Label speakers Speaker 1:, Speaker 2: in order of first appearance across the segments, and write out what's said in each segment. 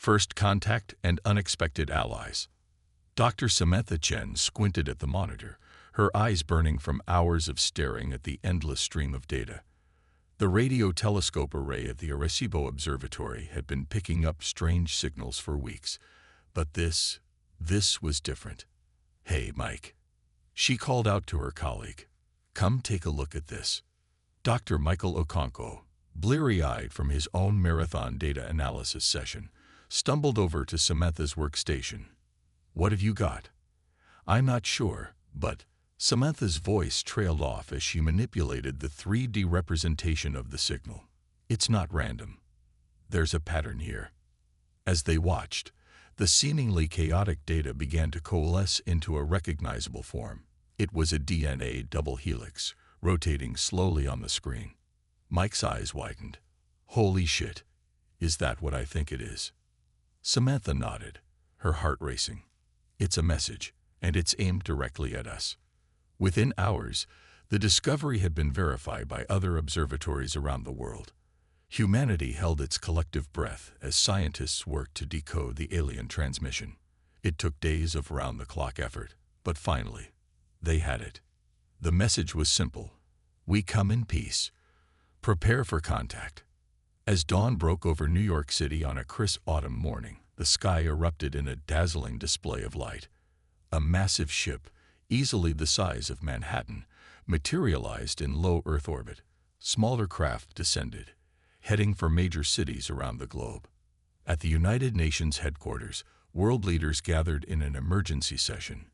Speaker 1: First contact and unexpected allies. Dr. Samantha Chen squinted at the monitor, her eyes burning from hours of staring at the endless stream of data. The radio telescope array at the Arecibo Observatory had been picking up strange signals for weeks, but this was different. "Hey, Mike." She called out to her colleague. "Come take a look at this." Dr. Michael Okonkwo, bleary-eyed from his own marathon data analysis session, stumbled over to Samantha's workstation. "What have you got?" "I'm not sure, but—" Samantha's voice trailed off as she manipulated the 3D representation of the signal. "It's not random. There's a pattern here." As they watched, the seemingly chaotic data began to coalesce into a recognizable form. It was a DNA double helix, rotating slowly on the screen. Mike's eyes widened. "Holy shit, is that what I think it is?" Samantha nodded, her heart racing. "It's a message, and it's aimed directly at us." Within hours, the discovery had been verified by other observatories around the world. Humanity held its collective breath as scientists worked to decode the alien transmission. It took days of round-the-clock effort, but finally, they had it. The message was simple: "We come in peace. Prepare for contact." As dawn broke over New York City on a crisp autumn morning, the sky erupted in a dazzling display of light. A massive ship, easily the size of Manhattan, materialized in low Earth orbit. Smaller craft descended, heading for major cities around the globe. At the United Nations headquarters, world leaders gathered in an emergency session.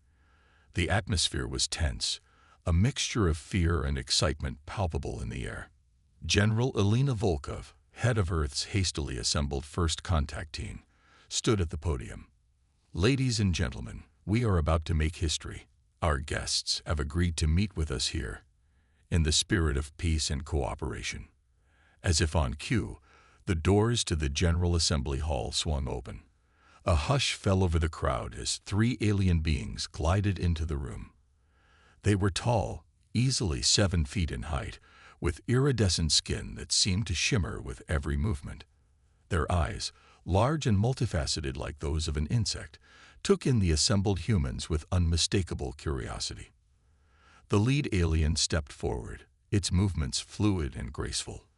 Speaker 1: The atmosphere was tense, a mixture of fear and excitement palpable in the air. General Elena Volkov, head of Earth's hastily assembled first contact team, stood at the podium. "Ladies and gentlemen, we are about to make history. Our guests have agreed to meet with us here, in the spirit of peace and cooperation." As if on cue, the doors to the General Assembly Hall swung open. A hush fell over the crowd as 3 alien beings glided into the room. They were tall, easily 7 feet in height, with iridescent skin that seemed to shimmer with every movement. Their eyes, large and multifaceted like those of an insect, took in the assembled humans with unmistakable curiosity. The lead alien stepped forward, its movements fluid and graceful.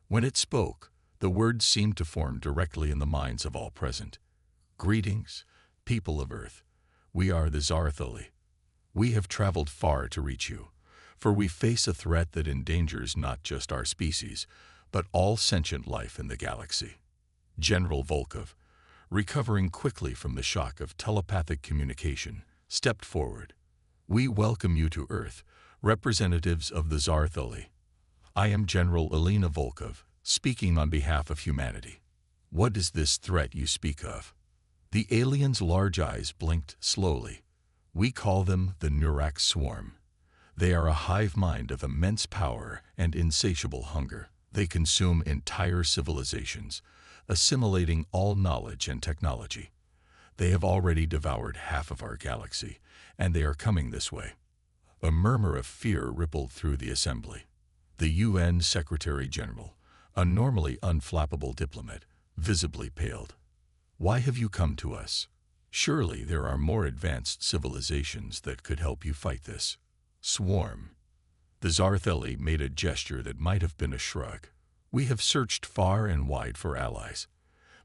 Speaker 1: When it spoke, the words seemed to form directly in the minds of all present. "Greetings, people of Earth. We are the Zarthuli. We have traveled far to reach you, for we face a threat that endangers not just our species, but all sentient life in the galaxy." General Volkov, recovering quickly from the shock of telepathic communication, stepped forward. "We welcome you to Earth, representatives of the Zarthuli. I am General Elena Volkov, speaking on behalf of humanity. What is this threat you speak of?" The alien's large eyes blinked slowly. "We call them the Nurak Swarm. They are a hive mind of immense power and insatiable hunger. They consume entire civilizations, assimilating all knowledge and technology. They have already devoured half of our galaxy, and they are coming this way." A murmur of fear rippled through the assembly. The UN Secretary-General, a normally unflappable diplomat, visibly paled. "Why have you come to us? Surely there are more advanced civilizations that could help you fight this swarm." The Zarthuli made a gesture that might have been a shrug. "We have searched far and wide for allies.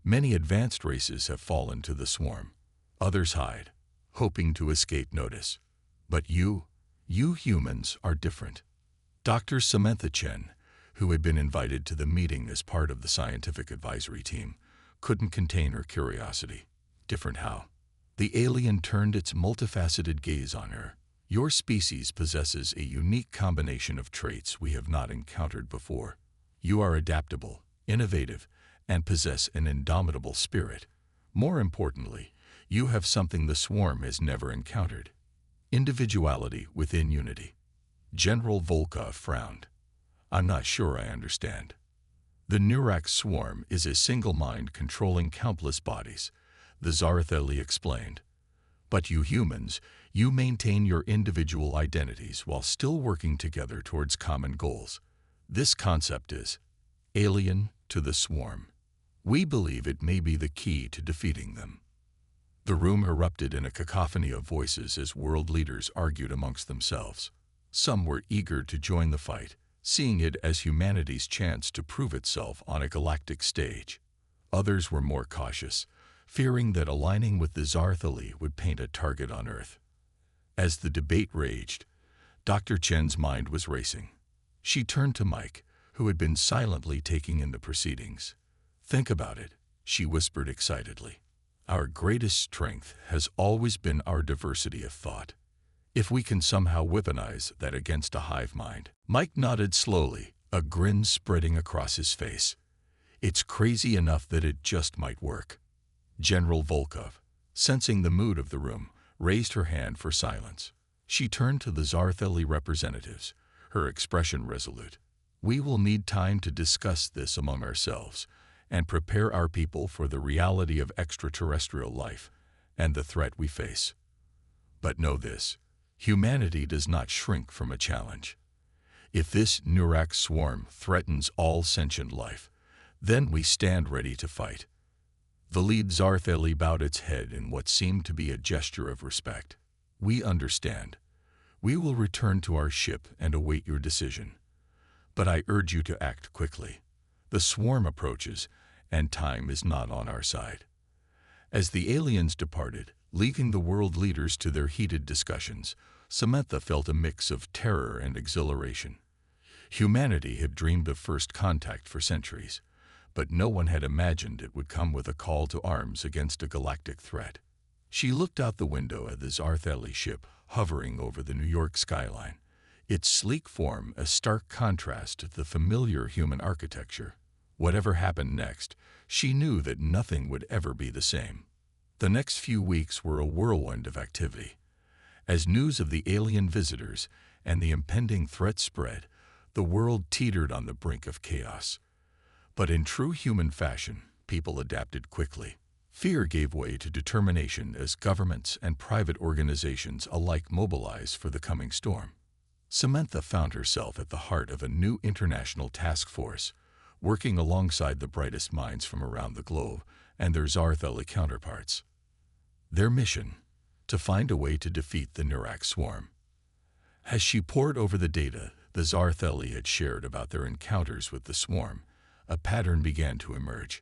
Speaker 1: Many advanced races have fallen to the swarm. Others hide, hoping to escape notice. But you humans are different." Dr. Samantha Chen, who had been invited to the meeting as part of the scientific advisory team, couldn't contain her curiosity. "Different how?" The alien turned its multifaceted gaze on her. "Your species possesses a unique combination of traits we have not encountered before. You are adaptable, innovative, and possess an indomitable spirit. More importantly, you have something the swarm has never encountered: individuality within unity." General Volkov frowned. "I'm not sure I understand." "The Nurak Swarm is a single mind controlling countless bodies," the Zarthuli explained. "But you humans, you maintain your individual identities while still working together towards common goals. This concept is alien to the swarm." We believe it may be the key to defeating them." The room erupted in a cacophony of voices as world leaders argued amongst themselves. Some were eager to join the fight, seeing it as humanity's chance to prove itself on a galactic stage. Others were more cautious, fearing that aligning with the Zarthali would paint a target on Earth. As the debate raged, Dr. Chen's mind was racing. She turned to Mike, who had been silently taking in the proceedings. "Think about it," she whispered excitedly. "Our greatest strength has always been our diversity of thought. If we can somehow weaponize that against a hive mind." Mike nodded slowly, a grin spreading across his face. "It's crazy enough that it just might work." General Volkov, sensing the mood of the room, raised her hand for silence. She turned to the Zartheli representatives, her expression resolute. "We will need time to discuss this among ourselves and prepare our people for the reality of extraterrestrial life and the threat we face. But know this, humanity does not shrink from a challenge. If this Nurak swarm threatens all sentient life, then we stand ready to fight." The lead Zartheli bowed its head in what seemed to be a gesture of respect. "We understand. We will return to our ship and await your decision. But I urge you to act quickly. The swarm approaches, and time is not on our side." As the aliens departed, leaving the world leaders to their heated discussions, Samantha felt a mix of terror and exhilaration. Humanity had dreamed of first contact for centuries, but no one had imagined it would come with a call to arms against a galactic threat. She looked out the window at the Zartheli ship hovering over the New York skyline, its sleek form a stark contrast to the familiar human architecture. Whatever happened next, she knew that nothing would ever be the same. The next few weeks were a whirlwind of activity. As news of the alien visitors and the impending threat spread, the world teetered on the brink of chaos. But in true human fashion, people adapted quickly. Fear gave way to determination as governments and private organizations alike mobilized for the coming storm. Samantha found herself at the heart of a new international task force, working alongside the brightest minds from around the globe and their Zartheli counterparts. Their mission: to find a way to defeat the Nurak swarm. As she pored over the data the Zartheli had shared about their encounters with the swarm, a pattern began to emerge.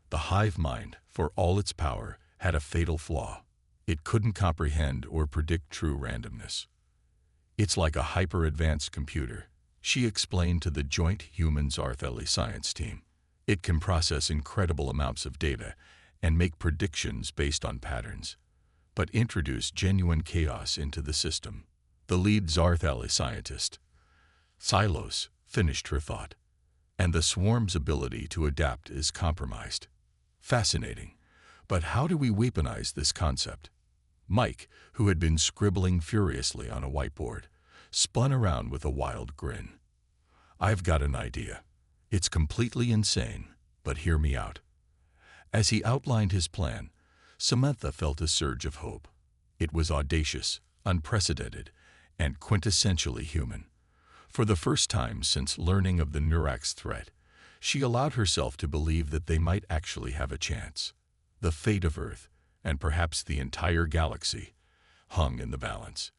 Speaker 1: The hive mind, for all its power, had a fatal flaw. It couldn't comprehend or predict true randomness. "It's like a hyper-advanced computer," she explained to the joint human-Zartheli science team. "It can process incredible amounts of data and make predictions based on patterns, but introduce genuine chaos into the system." The lead Zartheli scientist, Silos, finished her thought. "And the swarm's ability to adapt is compromised." Fascinating. But how do we weaponize this concept? Mike, who had been scribbling furiously on a whiteboard, spun around with a wild grin. "I've got an idea. It's completely insane, but hear me out." As he outlined his plan, Samantha felt a surge of hope. It was audacious, unprecedented, and quintessentially human. For the first time since learning of the Nurak's threat, she allowed herself to believe that they might actually have a chance. The fate of Earth, and perhaps the entire galaxy, hung in the balance.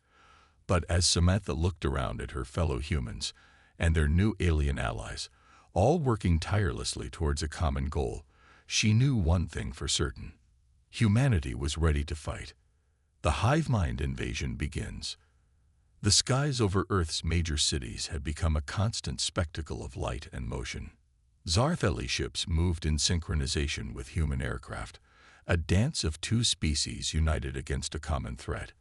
Speaker 1: But as Samantha looked around at her fellow humans and their new alien allies, all working tirelessly towards a common goal, she knew one thing for certain. Humanity was ready to fight. The hive mind invasion begins. The skies over Earth's major cities had become a constant spectacle of light and motion. Zartheli ships moved in synchronization with human aircraft, a dance of two species united against a common threat.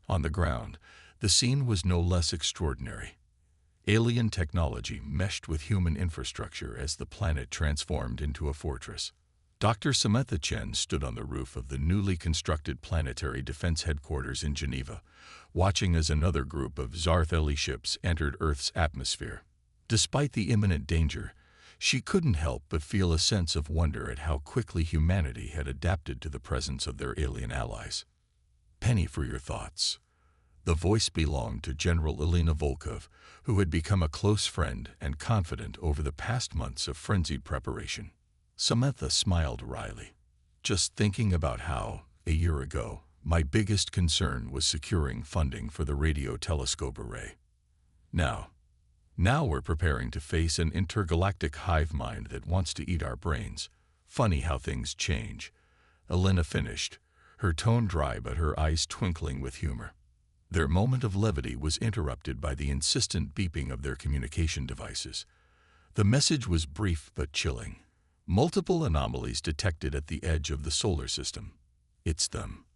Speaker 1: On the ground, the scene was no less extraordinary. Alien technology meshed with human infrastructure as the planet transformed into a fortress. Dr. Samantha Chen stood on the roof of the newly constructed Planetary Defense Headquarters in Geneva, watching as another group of Zartheli ships entered Earth's atmosphere. Despite the imminent danger, she couldn't help but feel a sense of wonder at how quickly humanity had adapted to the presence of their alien allies. "Penny for your thoughts." The voice belonged to General Elena Volkov, who had become a close friend and confidant over the past months of frenzied preparation. Samantha smiled wryly, just thinking about how, a year ago, my biggest concern was securing funding for the radio telescope array. Now we're preparing to face an intergalactic hive mind that wants to eat our brains. Funny how things change. Elena finished, her tone dry but her eyes twinkling with humor. Their moment of levity was interrupted by the insistent beeping of their communication devices. The message was brief but chilling. Multiple anomalies detected at the edge of the solar system. It's them.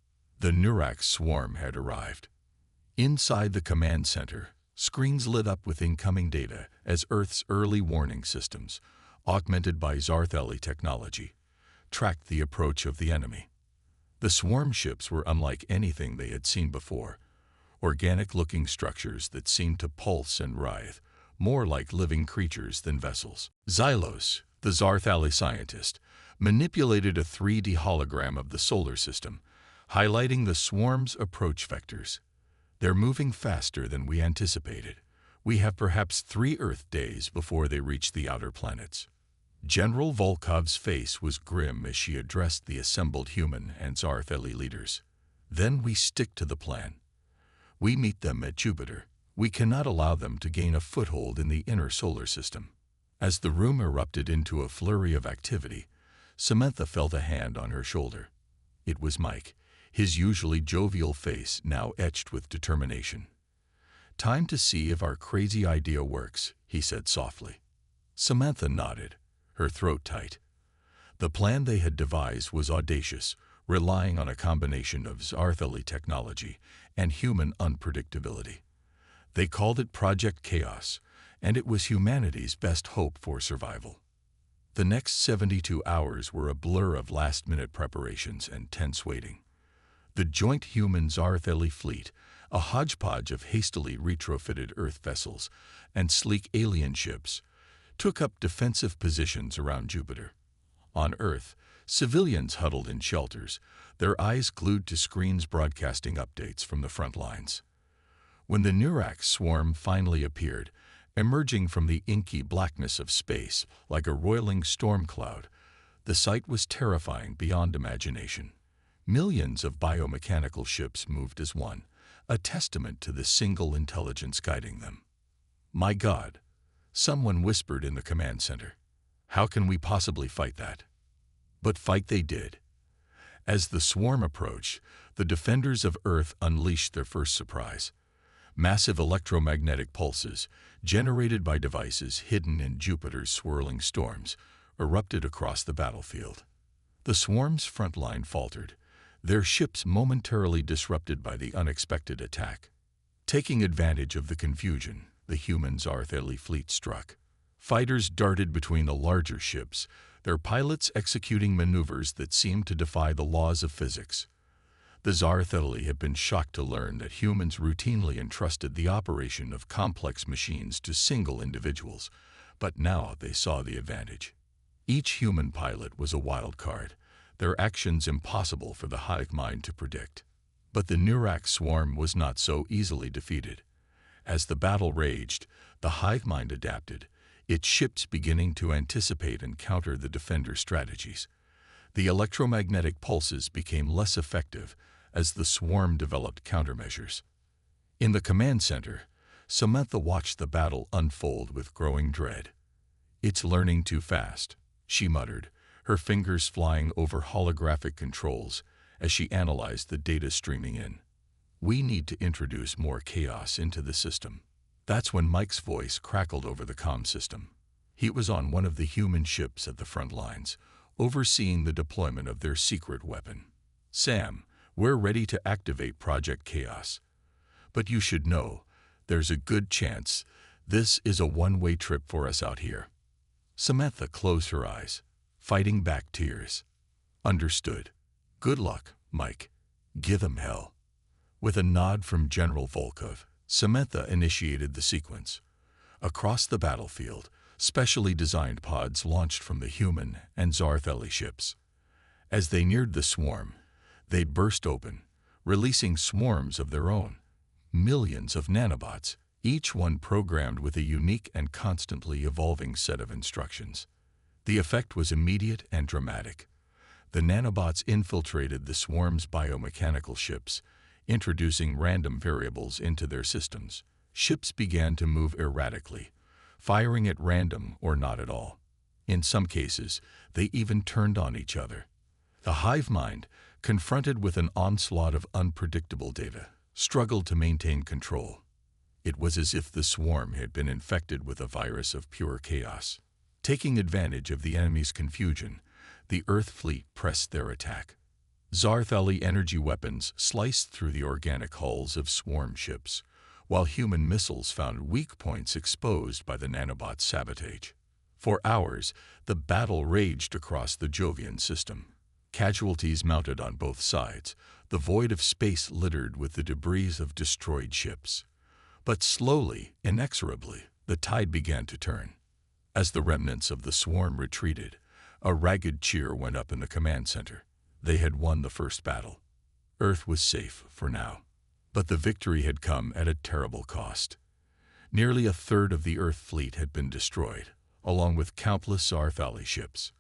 Speaker 1: The Nurak swarm had arrived. Inside the command center, screens lit up with incoming data as Earth's early warning systems, augmented by Zartheli technology, tracked the approach of the enemy. The swarm ships were unlike anything they had seen before, organic-looking structures that seemed to pulse and writhe, more like living creatures than vessels. Xylos, the Zarthali scientist, manipulated a 3D hologram of the solar system, highlighting the swarm's approach vectors. They're moving faster than we anticipated. We have perhaps 3 Earth days before they reach the outer planets. General Volkov's face was grim as she addressed the assembled human and Zartheli leaders. Then we stick to the plan. We meet them at Jupiter. We cannot allow them to gain a foothold in the inner solar system. As the room erupted into a flurry of activity, Samantha felt a hand on her shoulder. It was Mike, his usually jovial face now etched with determination. "Time to see if our crazy idea works," he said softly. Samantha nodded, her throat tight. The plan they had devised was audacious, relying on a combination of Zartheli technology and human unpredictability. They called it Project Chaos, and it was humanity's best hope for survival. The next 72 hours were a blur of last-minute preparations and tense waiting. The joint human-Zartheli fleet, a hodgepodge of hastily retrofitted Earth vessels and sleek alien ships, took up defensive positions around Jupiter. On Earth, civilians huddled in shelters, their eyes glued to screens broadcasting updates from the front lines. When the Nurak swarm finally appeared, emerging from the inky blackness of space like a roiling storm cloud, the sight was terrifying beyond imagination. Millions of biomechanical ships moved as one, a testament to the single intelligence guiding them. "My God," someone whispered in the command center. "How can we possibly fight that?" But fight they did. As the swarm approached, the defenders of Earth unleashed their first surprise. Massive electromagnetic pulses, generated by devices hidden in Jupiter's swirling storms, erupted across the battlefield. The swarm's front line faltered, their ships momentarily disrupted by the unexpected attack. Taking advantage of the confusion, the human Zartheli fleet struck. Fighters darted between the larger ships, their pilots executing maneuvers that seemed to defy the laws of physics. The Zartheli had been shocked to learn that humans routinely entrusted the operation of complex machines to single individuals, but now they saw the advantage. Each human pilot was a wild card, their actions impossible for the hive mind to predict. But the Nurak swarm was not so easily defeated. As the battle raged, the hive mind adapted, its ships beginning to anticipate and counter the defender strategies. The electromagnetic pulses became less effective as the swarm developed countermeasures. In the command center, Samantha watched the battle unfold with growing dread. "It's learning too fast," she muttered, her fingers flying over holographic controls as she analyzed the data streaming in. "We need to introduce more chaos into the system." That's when Mike's voice crackled over the comm system. He was on one of the human ships at the front lines, overseeing the deployment of their secret weapon. "Sam, we're ready to activate Project Chaos. But you should know, there's a good chance this is a one-way trip for us out here." Samantha closed her eyes, fighting back tears. "Understood. Good luck, Mike. Give 'em hell." With a nod from General Volkov, Samantha initiated the sequence. Across the battlefield, specially designed pods launched from the human and Zartheli ships. As they neared the swarm, they burst open, releasing swarms of their own. Millions of nanobots, each one programmed with a unique and constantly evolving set of instructions. The effect was immediate and dramatic. The nanobots infiltrated the swarm's biomechanical ships, introducing random variables into their systems. Ships began to move erratically, firing at random or not at all. In some cases, they even turned on each other. The hive mind, confronted with an onslaught of unpredictable data, struggled to maintain control. It was as if the swarm had been infected with a virus of pure chaos. Taking advantage of the enemy's confusion, the Earth fleet pressed their attack. Zarthali energy weapons sliced through the organic hulls of swarm ships, while human missiles found weak points exposed by the nanobots' sabotage. For hours, the battle raged across the Jovian system. Casualties mounted on both sides, the void of space littered with the debris of destroyed ships. But slowly, inexorably, the tide began to turn. As the remnants of the swarm retreated, a ragged cheer went up in the command center. They had won the first battle. Earth was safe for now. But the victory had come at a terrible cost. Nearly a third of the Earth fleet had been destroyed, along with countless Zarthali ships.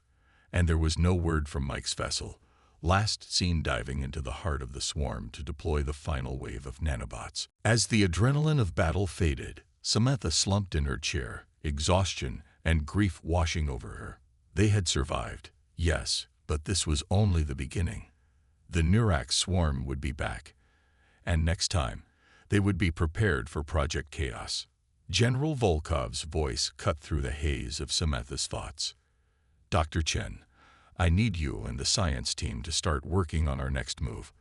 Speaker 1: And there was no word from Mike's vessel, last seen diving into the heart of the swarm to deploy the final wave of nanobots. As the adrenaline of battle faded, Samantha slumped in her chair, exhaustion and grief washing over her. They had survived, yes, but this was only the beginning. The Nurax swarm would be back, and next time, they would be prepared for Project Chaos. General Volkov's voice cut through the haze of Samantha's thoughts. Dr. Chen, I need you and the science team to start working on our next move.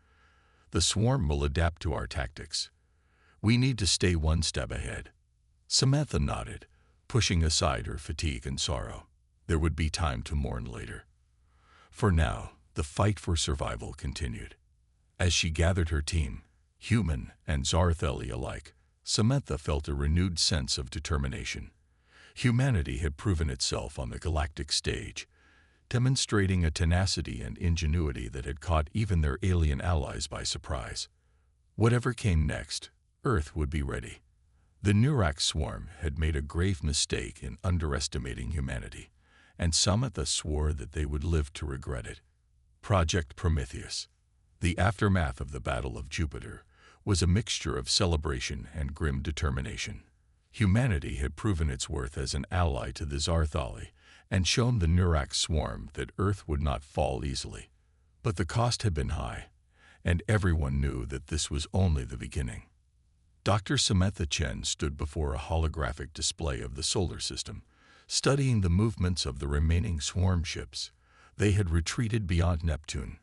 Speaker 1: The swarm will adapt to our tactics. We need to stay one step ahead. Samantha nodded, pushing aside her fatigue and sorrow. There would be time to mourn later. For now, the fight for survival continued. As she gathered her team, human and Zartheli alike, Samantha felt a renewed sense of determination. Humanity had proven itself on the galactic stage, demonstrating a tenacity and ingenuity that had caught even their alien allies by surprise. Whatever came next, Earth would be ready. The Nurax swarm had made a grave mistake in underestimating humanity, and Samantha swore that they would live to regret it. Project Prometheus. The aftermath of the Battle of Jupiter was a mixture of celebration and grim determination. Humanity had proven its worth as an ally to the Zarthali and shown the Nurax swarm that Earth would not fall easily. But the cost had been high, and everyone knew that this was only the beginning. Dr. Samantha Chen stood before a holographic display of the solar system, studying the movements of the remaining swarm ships. They had retreated beyond Neptune,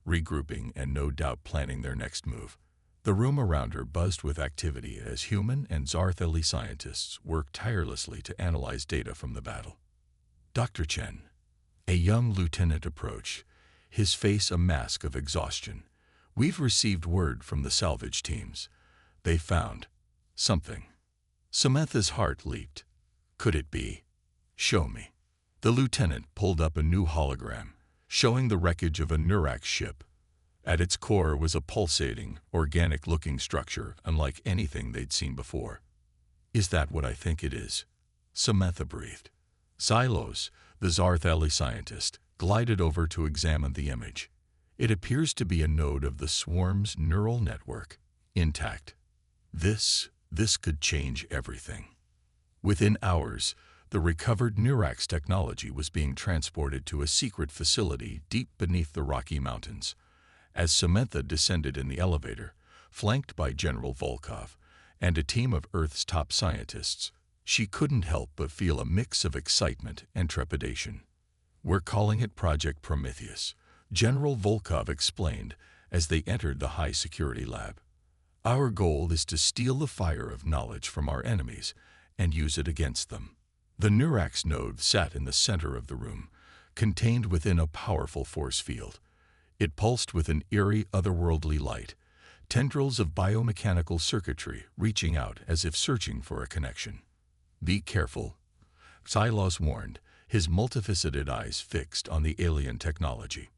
Speaker 1: regrouping and no doubt planning their next move. The room around her buzzed with activity as human and Zartheli scientists worked tirelessly to analyze data from the battle. Dr. Chen, a young lieutenant, approached, his face a mask of exhaustion. We've received word from the salvage teams. They found something. Samantha's heart leaped. Could it be? Show me. The lieutenant pulled up a new hologram, showing the wreckage of a Nurax ship. At its core was a pulsating, organic-looking structure unlike anything they'd seen before. Is that what I think it is? Samantha breathed. Xylos, the Zartheli scientist, glided over to examine the image. It appears to be a node of the swarm's neural network, intact. This could change everything. Within hours, the recovered Nurax technology was being transported to a secret facility deep beneath the Rocky Mountains. As Samantha descended in the elevator, flanked by General Volkov and a team of Earth's top scientists, she couldn't help but feel a mix of excitement and trepidation. We're calling it Project Prometheus, General Volkov explained as they entered the high-security lab. Our goal is to steal the fire of knowledge from our enemies and use it against them. The Nurax node sat in the center of the room, contained within a powerful force field. It pulsed with an eerie, otherworldly light, tendrils of biomechanical circuitry reaching out as if searching for a connection. Be careful, Xylos warned, his multifaceted eyes fixed on the alien technology.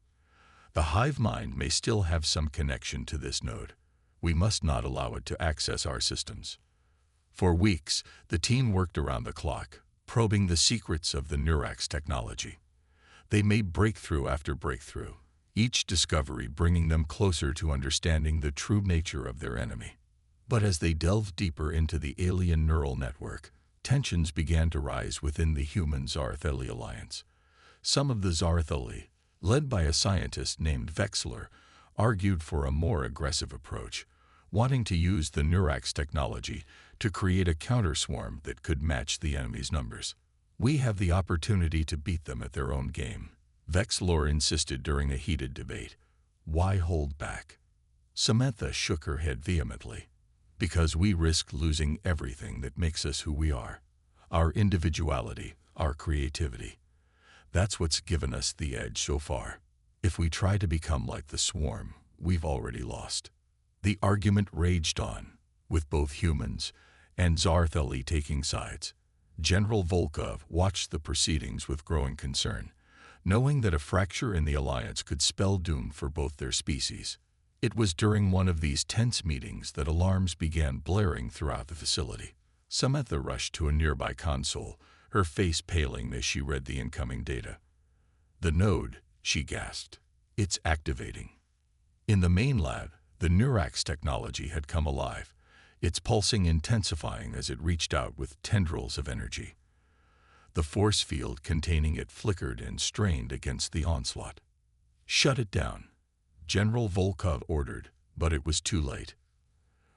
Speaker 1: The hive mind may still have some connection to this node. We must not allow it to access our systems. For weeks, the team worked around the clock, probing the secrets of the Nurax technology. They made breakthrough after breakthrough, each discovery bringing them closer to understanding the true nature of their enemy. But as they delved deeper into the alien neural network, tensions began to rise within the Human-Zartheli alliance. Some of the Zartheli, led by a scientist named Vexler, argued for a more aggressive approach, wanting to use the Neurax technology to create a counter-swarm that could match the enemy's numbers. "We have the opportunity to beat them at their own game," Vexler insisted during a heated debate. "Why hold back?" Samantha shook her head vehemently. "Because we risk losing everything that makes us who we are. Our individuality, our creativity. That's what's given us the edge so far. If we try to become like the swarm, we've already lost." The argument raged on, with both humans and Zartheli taking sides. General Volkov watched the proceedings with growing concern, knowing that a fracture in the alliance could spell doom for both their species. It was during one of these tense meetings that alarms began blaring throughout the facility. Samantha rushed to a nearby console, her face paling as she read the incoming data. "The node," she gasped. "It's activating." In the main lab, the Neurax technology had come alive, its pulsing intensifying as it reached out with tendrils of energy. The force field containing it flickered and strained against the onslaught. "Shut it down," General Volkov ordered, but it was too late.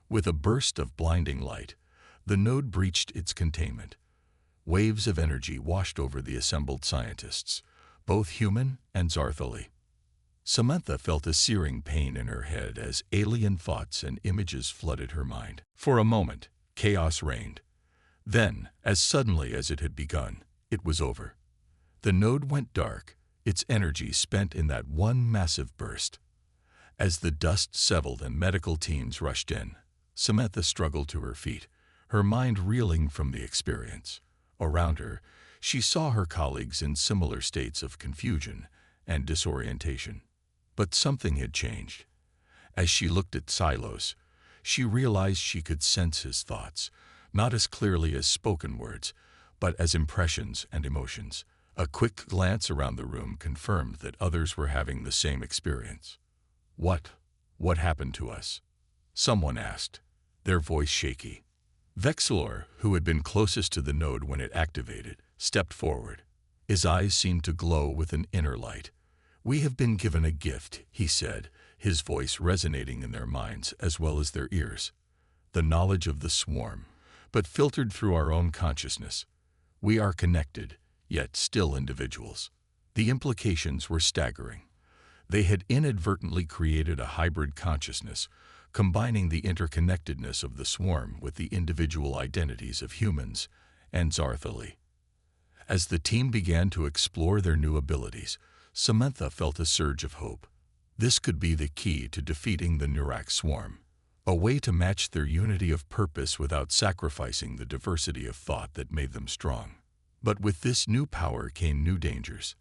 Speaker 1: With a burst of blinding light, the node breached its containment. Waves of energy washed over the assembled scientists, both human and Zartheli. Samantha felt a searing pain in her head as alien thoughts and images flooded her mind. For a moment, chaos reigned. Then, as suddenly as it had begun, it was over. The node went dark, its energy spent in that one massive burst. As the dust settled and medical teams rushed in, Samantha struggled to her feet, her mind reeling from the experience. Around her, she saw her colleagues in similar states of confusion and disorientation. But something had changed. As she looked at Silos, she realized she could sense his thoughts, not as clearly as spoken words, but as impressions and emotions. A quick glance around the room confirmed that others were having the same experience. What happened to us?" someone asked, their voice shaky. Vexler, who had been closest to the node when it activated, stepped forward. His eyes seemed to glow with an inner light. "We have been given a gift," he said, his voice resonating in their minds as well as their ears. "The knowledge of the swarm, but filtered through our own consciousness. We are connected, yet still individuals." The implications were staggering. They had inadvertently created a hybrid consciousness, combining the interconnectedness of the swarm with the individual identities of humans and Zartheli. As the team began to explore their new abilities, Samantha felt a surge of hope. This could be the key to defeating the Neurax swarm, a way to match their unity of purpose without sacrificing the diversity of thought that made them strong. But with this new power came new dangers.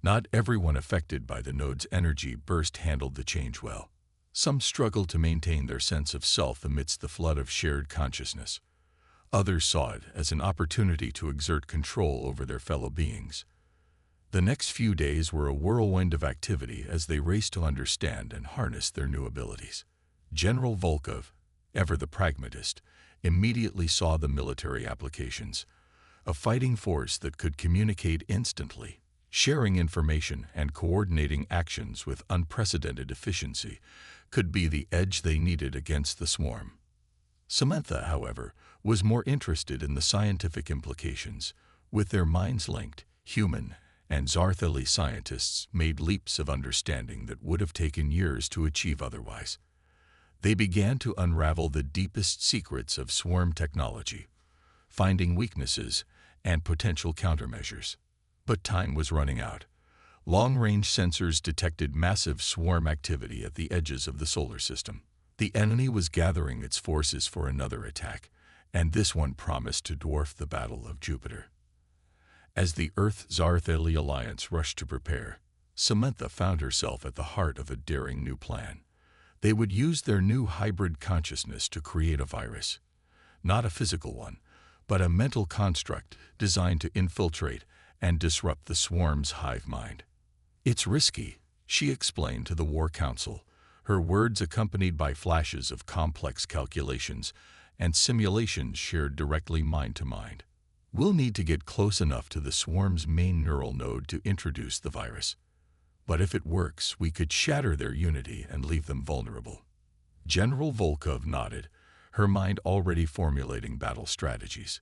Speaker 1: Not everyone affected by the node's energy burst handled the change well. Some struggled to maintain their sense of self amidst the flood of shared consciousness. Others saw it as an opportunity to exert control over their fellow beings. The next few days were a whirlwind of activity as they raced to understand and harness their new abilities. General Volkov, ever the pragmatist, immediately saw the military applications, a fighting force that could communicate instantly, sharing information and coordinating actions with unprecedented efficiency could be the edge they needed against the swarm. Samantha, however, was more interested in the scientific implications. With their minds linked, human and Zartheli scientists made leaps of understanding that would have taken years to achieve otherwise. They began to unravel the deepest secrets of swarm technology, finding weaknesses and potential countermeasures. But time was running out. Long-range sensors detected massive swarm activity at the edges of the solar system. The enemy was gathering its forces for another attack, and this one promised to dwarf the Battle of Jupiter. As the Earth-Zartheli alliance rushed to prepare, Samantha found herself at the heart of a daring new plan. They would use their new hybrid consciousness to create a virus. Not a physical one, but a mental construct designed to infiltrate and disrupt the swarm's hive mind. "It's risky," she explained to the War Council, her words accompanied by flashes of complex calculations and simulations shared directly mind to mind. "We'll need to get close enough to the swarm's main neural node to introduce the virus. But if it works, we could shatter their unity and leave them vulnerable." General Volkov nodded, her mind already formulating battle strategies.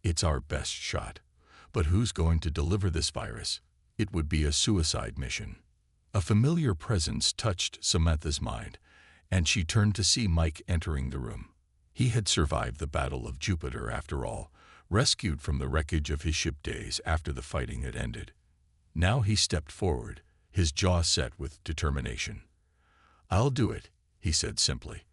Speaker 1: "It's our best shot. But who's going to deliver this virus? It would be a suicide mission." A familiar presence touched Samantha's mind, and she turned to see Mike entering the room. He had survived the Battle of Jupiter after all, rescued from the wreckage of his ship days after the fighting had ended. Now he stepped forward, his jaw set with determination. "I'll do it," he said simply.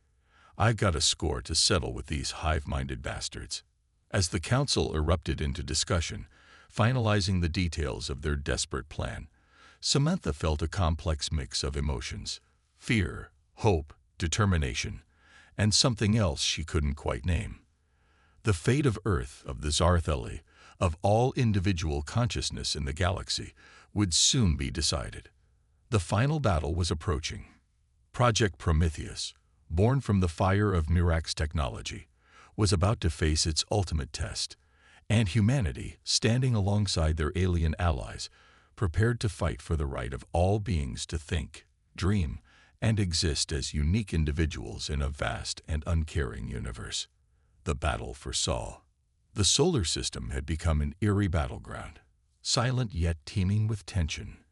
Speaker 1: "I've got a score to settle with these hive-minded bastards." As the council erupted into discussion, finalizing the details of their desperate plan, Samantha felt a complex mix of emotions: fear, hope, determination, and something else she couldn't quite name. The fate of Earth, of the Zartheli, of all individual consciousness in the galaxy, would soon be decided. The final battle was approaching. Project Prometheus, born from the fire of Mirak's technology, was about to face its ultimate test, and humanity, standing alongside their alien allies, prepared to fight for the right of all beings to think, dream, and exist as unique individuals in a vast and uncaring universe. The battle for Sol. The solar system had become an eerie battleground, silent yet teeming with tension.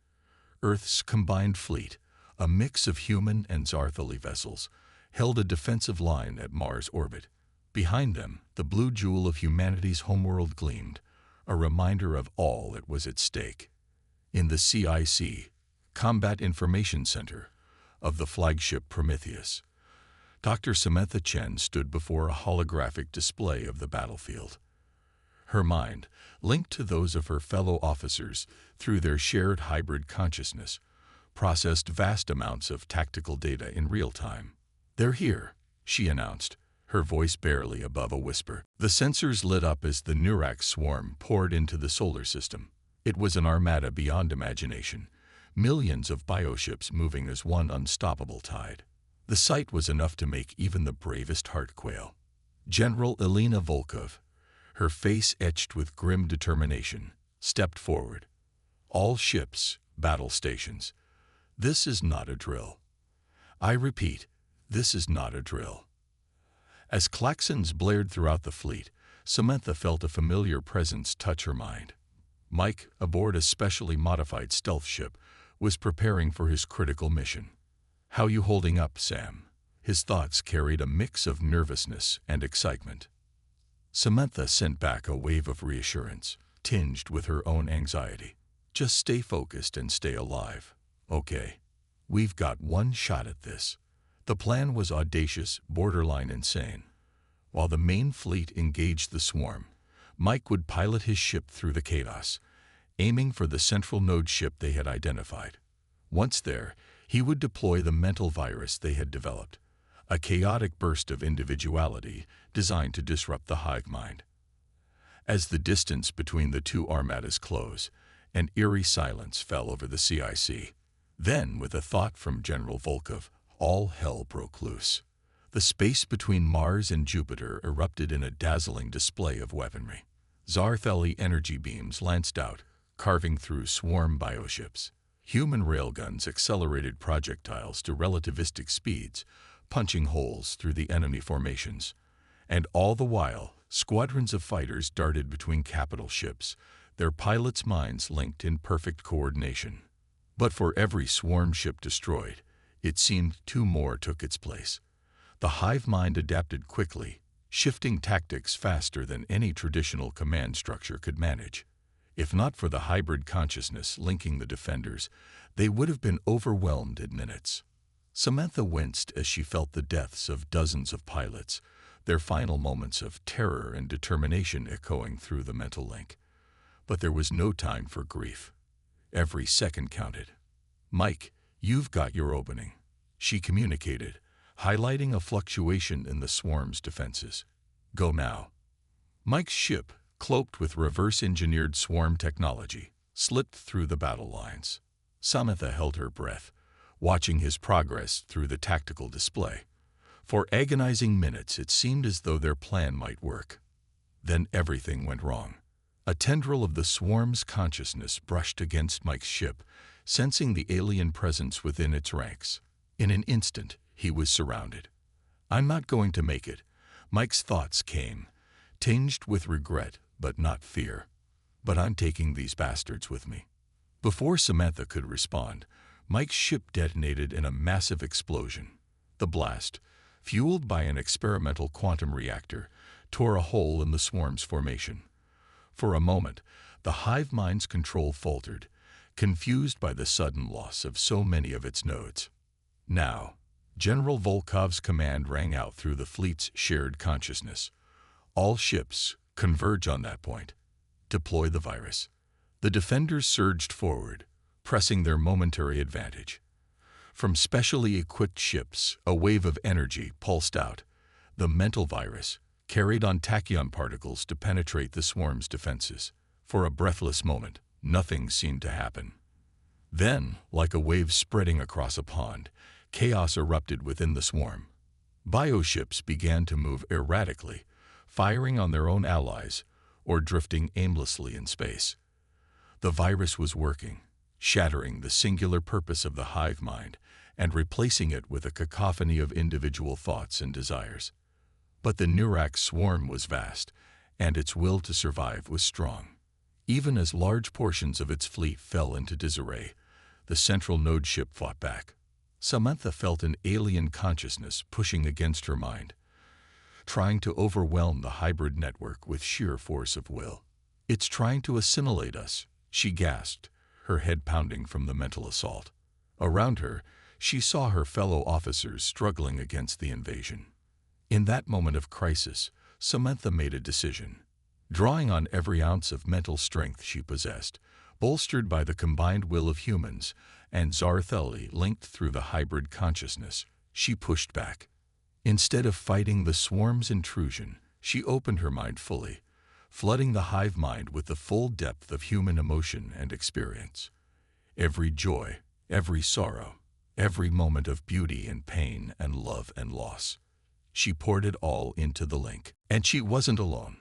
Speaker 1: Earth's combined fleet, a mix of human and Zartheli vessels, held a defensive line at Mars' orbit. Behind them, the blue jewel of humanity's homeworld gleamed, a reminder of all that was at stake. In the CIC, Combat Information Center, of the flagship Prometheus, Dr. Samantha Chen stood before a holographic display of the battlefield. Her mind, linked to those of her fellow officers through their shared hybrid consciousness, processed vast amounts of tactical data in real time. "They're here," she announced, her voice barely above a whisper. The sensors lit up as the Mirak swarm poured into the solar system. It was an armada beyond imagination, millions of bioships moving as one unstoppable tide. The sight was enough to make even the bravest heart quail. General Elena Volkov, her face etched with grim determination, stepped forward. "All ships, battle stations. This is not a drill. I repeat, this is not a drill." As klaxons blared throughout the fleet, Samantha felt a familiar presence touch her mind. Mike, aboard a specially modified stealth ship, was preparing for his critical mission. "How you holding up, Sam?" His thoughts carried a mix of nervousness and excitement. Samantha sent back a wave of reassurance, tinged with her own anxiety. "Just stay focused and stay alive. Okay. We've got one shot at this." The plan was audacious, borderline insane. While the main fleet engaged the swarm, Mike would pilot his ship through the chaos, aiming for the central node ship they had identified. Once there, he would deploy the mental virus they had developed, a chaotic burst of individuality designed to disrupt the hive mind. As the distance between the two armadas closed, an eerie silence fell over the CIC. Then, with a thought from General Volkov, all hell broke loose. The space between Mars and Jupiter erupted in a dazzling display of weaponry. Zartheli energy beams lanced out, carving through swarm bioships. Human railguns accelerated projectiles to relativistic speeds, punching holes through the enemy formations. And all the while, squadrons of fighters darted between capital ships, their pilots' minds linked in perfect coordination. But for every swarm ship destroyed, it seemed two more took its place. The hive mind adapted quickly, shifting tactics faster than any traditional command structure could manage. If not for the hybrid consciousness linking the defenders, they would have been overwhelmed in minutes. Samantha winced as she felt the deaths of dozens of pilots, their final moments of terror and determination echoing through the mental link. But there was no time for grief. Every second counted. "Mike, you've got your opening," she communicated, highlighting a fluctuation in the swarm's defenses. "Go now." Mike's ship, cloaked with reverse-engineered swarm technology, slipped through the battle lines. Samantha held her breath, watching his progress through the tactical display. For agonizing minutes, it seemed as though their plan might work. Then everything went wrong. A tendril of the swarm's consciousness brushed against Mike's ship, sensing the alien presence within its ranks. In an instant, he was surrounded. "I'm not going to make it," Mike's thoughts came, tinged with regret but not fear. "But I'm taking these bastards with me." Before Samantha could respond, Mike's ship detonated in a massive explosion. The blast, fueled by an experimental quantum reactor, tore a hole in the swarm's formation. For a moment, the hive mind's control faltered, confused by the sudden loss of so many of its nodes. Now, General Volkov's command rang out through the fleet's shared consciousness. "All ships, converge on that point. Deploy the virus." The defenders surged forward, pressing their momentary advantage. From specially equipped ships, a wave of energy pulsed out. The mental virus carried on tachyon particles to penetrate the swarm's defenses. For a breathless moment, nothing seemed to happen. Then, like a wave spreading across a pond, chaos erupted within the swarm. Bioships began to move erratically, firing on their own allies or drifting aimlessly in space. The virus was working, shattering the singular purpose of the hive mind and replacing it with a cacophony of individual thoughts and desires. But the Nurak swarm was vast, and its will to survive was strong. Even as large portions of its fleet fell into disarray, the central node ship fought back. Samantha felt an alien consciousness pushing against her mind, trying to overwhelm the hybrid network with sheer force of will. "It's trying to assimilate us," she gasped, her head pounding from the mental assault. Around her, she saw her fellow officers struggling against the invasion. In that moment of crisis, Samantha made a decision. Drawing on every ounce of mental strength she possessed, bolstered by the combined will of humans and Zartheli linked through the hybrid consciousness, she pushed back. Instead of fighting the swarm's intrusion, she opened her mind fully, flooding the hive mind with the full depth of human emotion and experience. Every joy, every sorrow, every moment of beauty and pain and love and loss. She poured it all into the link. And she wasn't alone.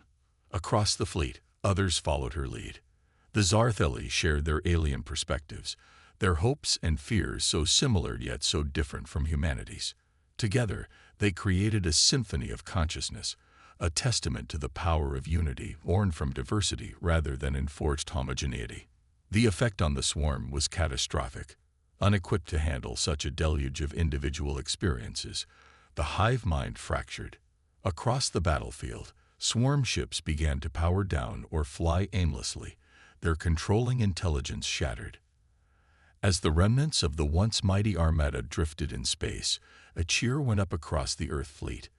Speaker 1: Across the fleet, others followed her lead. The Zartheli shared their alien perspectives, their hopes and fears so similar yet so different from humanity's. Together, they created a symphony of consciousness, a testament to the power of unity born from diversity rather than enforced homogeneity. The effect on the swarm was catastrophic. Unequipped to handle such a deluge of individual experiences, the hive mind fractured. Across the battlefield, swarm ships began to power down or fly aimlessly, their controlling intelligence shattered. As the remnants of the once mighty armada drifted in space, a cheer went up across the Earth fleet.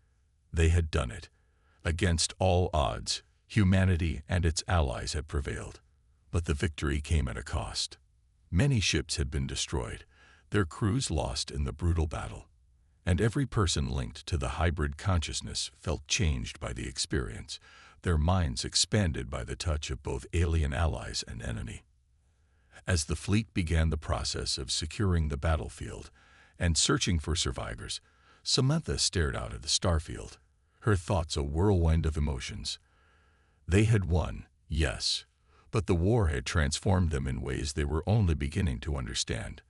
Speaker 1: They had done it. Against all odds, humanity and its allies had prevailed. But the victory came at a cost. Many ships had been destroyed, their crews lost in the brutal battle. And every person linked to the hybrid consciousness felt changed by the experience, their minds expanded by the touch of both alien allies and enemy. As the fleet began the process of securing the battlefield and searching for survivors, Samantha stared out at the starfield, her thoughts a whirlwind of emotions. They had won, yes, but the war had transformed them in ways they were only beginning to understand.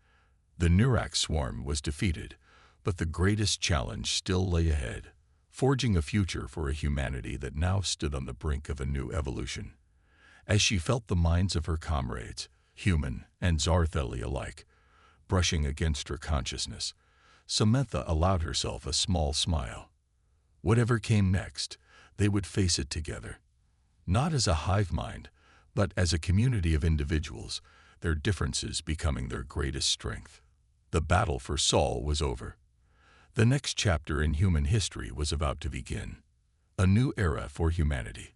Speaker 1: The Nurak swarm was defeated, but the greatest challenge still lay ahead, forging a future for a humanity that now stood on the brink of a new evolution. As she felt the minds of her comrades, human and Zartheli alike, brushing against her consciousness, Samantha allowed herself a small smile. Whatever came next, they would face it together. Not as a hive mind, but as a community of individuals, their differences becoming their greatest strength. The battle for Sol was over. The next chapter in human history was about to begin. A new era for humanity.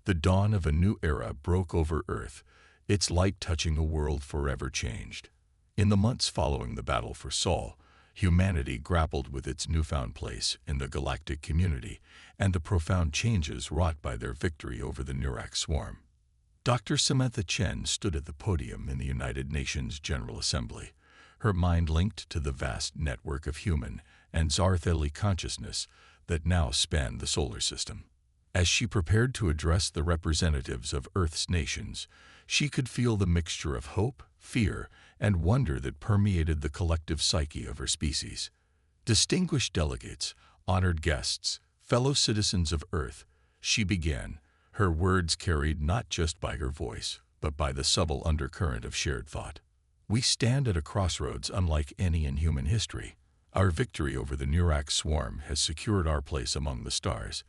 Speaker 1: The dawn of a new era broke over Earth, its light touching a world forever changed. In the months following the battle for Sol, humanity grappled with its newfound place in the galactic community and the profound changes wrought by their victory over the Nurak swarm. Dr. Samantha Chen stood at the podium in the United Nations General Assembly, her mind linked to the vast network of human and Zartheli consciousness that now spanned the solar system. As she prepared to address the representatives of Earth's nations, she could feel the mixture of hope, fear, and wonder that permeated the collective psyche of her species. Distinguished delegates, honored guests, fellow citizens of Earth, she began, her words carried not just by her voice, but by the subtle undercurrent of shared thought. We stand at a crossroads unlike any in human history. Our victory over the Nurak swarm has secured our place among the stars,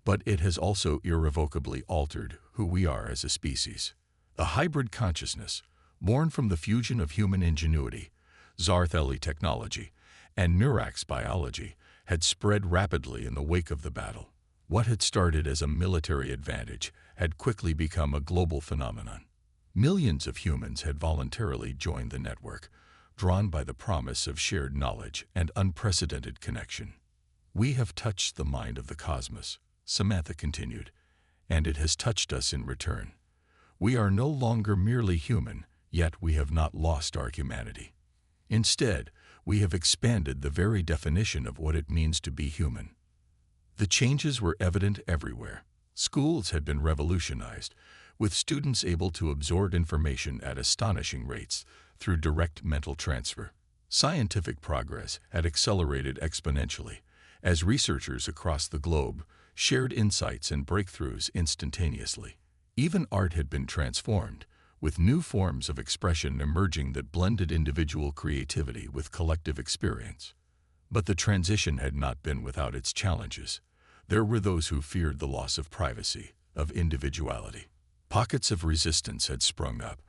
Speaker 1: but it has also irrevocably altered who we are as a species. A hybrid consciousness, born from the fusion of human ingenuity, Zartheli technology, and Nurak's biology, had spread rapidly in the wake of the battle. What had started as a military advantage had quickly become a global phenomenon. Millions of humans had voluntarily joined the network, drawn by the promise of shared knowledge and unprecedented connection. We have touched the mind of the cosmos, Samantha continued, and it has touched us in return. We are no longer merely human, yet we have not lost our humanity. Instead, we have expanded the very definition of what it means to be human. The changes were evident everywhere. Schools had been revolutionized, with students able to absorb information at astonishing rates through direct mental transfer. Scientific progress had accelerated exponentially, as researchers across the globe shared insights and breakthroughs instantaneously. Even art had been transformed, with new forms of expression emerging that blended individual creativity with collective experience. But the transition had not been without its challenges. There were those who feared the loss of privacy, of individuality. Pockets of resistance had sprung up,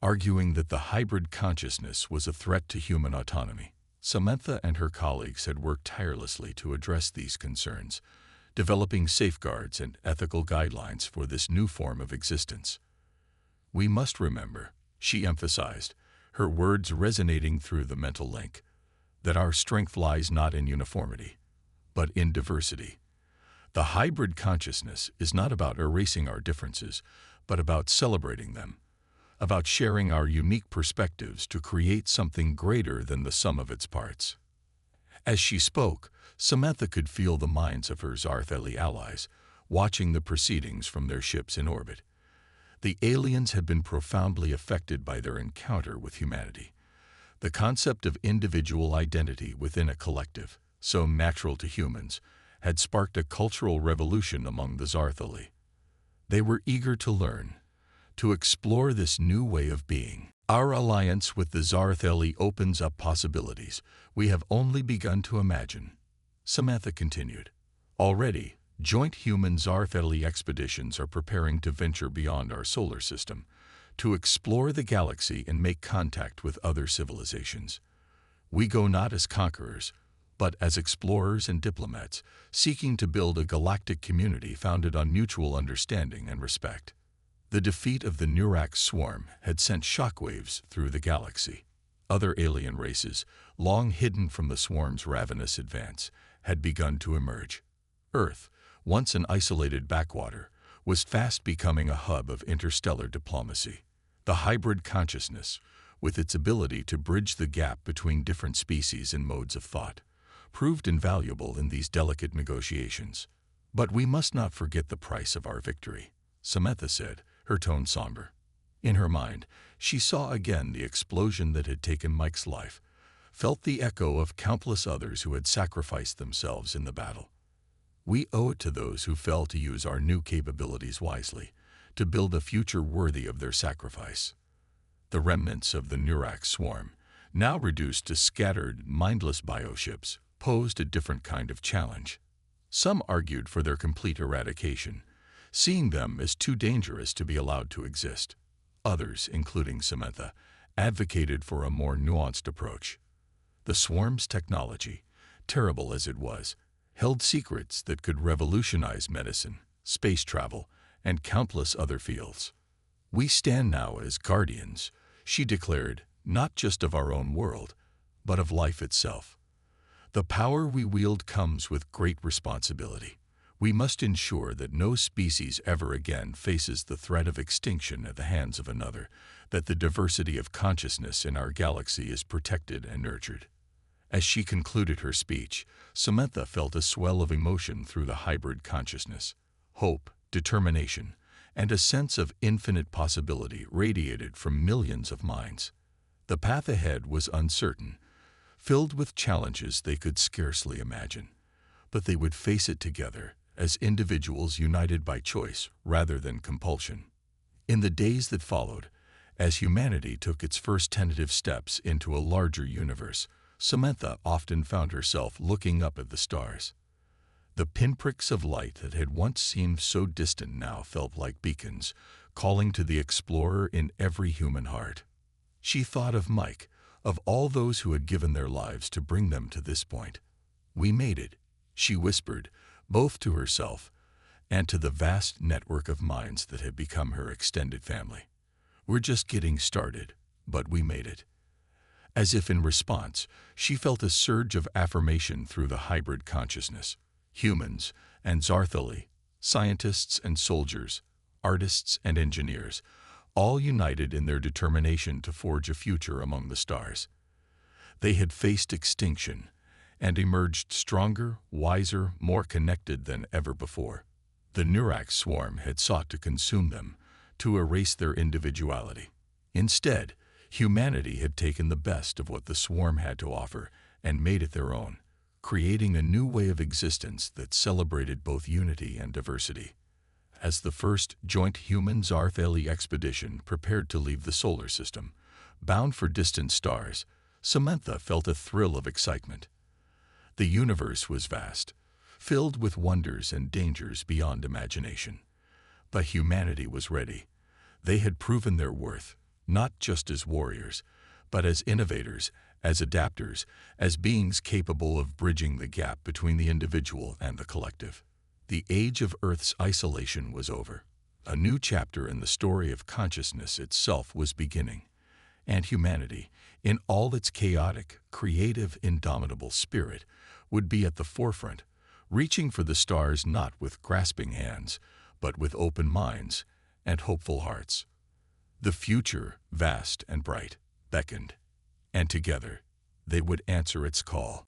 Speaker 1: arguing that the hybrid consciousness was a threat to human autonomy. Samantha and her colleagues had worked tirelessly to address these concerns, developing safeguards and ethical guidelines for this new form of existence. We must remember, she emphasized, her words resonating through the mental link, that our strength lies not in uniformity, but in diversity. The hybrid consciousness is not about erasing our differences, but about celebrating them, about sharing our unique perspectives to create something greater than the sum of its parts. As she spoke, Samantha could feel the minds of her Zartheli allies, watching the proceedings from their ships in orbit. The aliens had been profoundly affected by their encounter with humanity. The concept of individual identity within a collective, so natural to humans, had sparked a cultural revolution among the Zartheli. They were eager to learn, to explore this new way of being. Our alliance with the Zartheli opens up possibilities we have only begun to imagine, Samantha continued. Already, joint human-Zartheli expeditions are preparing to venture beyond our solar system, to explore the galaxy and make contact with other civilizations. We go not as conquerors, but as explorers and diplomats, seeking to build a galactic community founded on mutual understanding and respect. The defeat of the Nurak swarm had sent shockwaves through the galaxy. Other alien races, long hidden from the swarm's ravenous advance, had begun to emerge. Earth, once an isolated backwater, was fast becoming a hub of interstellar diplomacy. The hybrid consciousness, with its ability to bridge the gap between different species and modes of thought, proved invaluable in these delicate negotiations. But we must not forget the price of our victory, Samantha said, her tone somber. In her mind, she saw again the explosion that had taken Mike's life, felt the echo of countless others who had sacrificed themselves in the battle. We owe it to those who fell to use our new capabilities wisely, to build a future worthy of their sacrifice. The remnants of the Nurak swarm, now reduced to scattered, mindless bioships, posed a different kind of challenge. Some argued for their complete eradication, seeing them as too dangerous to be allowed to exist. Others, including Samantha, advocated for a more nuanced approach. The swarm's technology, terrible as it was, held secrets that could revolutionize medicine, space travel, and countless other fields. We stand now as guardians, she declared, not just of our own world, but of life itself. The power we wield comes with great responsibility. We must ensure that no species ever again faces the threat of extinction at the hands of another, that the diversity of consciousness in our galaxy is protected and nurtured. As she concluded her speech, Samantha felt a swell of emotion through the hybrid consciousness. Hope, determination, and a sense of infinite possibility radiated from millions of minds. The path ahead was uncertain, filled with challenges they could scarcely imagine, but they would face it together, as individuals united by choice rather than compulsion. In the days that followed, as humanity took its first tentative steps into a larger universe, Samantha often found herself looking up at the stars. The pinpricks of light that had once seemed so distant now felt like beacons, calling to the explorer in every human heart. She thought of Mike, of all those who had given their lives to bring them to this point. "We made it," she whispered, both to herself and to the vast network of minds that had become her extended family. "We're just getting started, but we made it." As if in response, she felt a surge of affirmation through the hybrid consciousness. Humans and Zarthali, scientists and soldiers, artists and engineers, all united in their determination to forge a future among the stars. They had faced extinction and emerged stronger, wiser, more connected than ever before. The Nurax swarm had sought to consume them, to erase their individuality. Instead, humanity had taken the best of what the swarm had to offer and made it their own, creating a new way of existence that celebrated both unity and diversity. As the first joint human-Zarthali expedition prepared to leave the solar system, bound for distant stars, Samantha felt a thrill of excitement. The universe was vast, filled with wonders and dangers beyond imagination. But humanity was ready. They had proven their worth, not just as warriors, but as innovators, as adapters, as beings capable of bridging the gap between the individual and the collective. The age of Earth's isolation was over. A new chapter in the story of consciousness itself was beginning, and humanity, in all its chaotic, creative, indomitable spirit, would be at the forefront, reaching for the stars not with grasping hands, but with open minds and hopeful hearts. The future, vast and bright, beckoned, and together they would answer its call.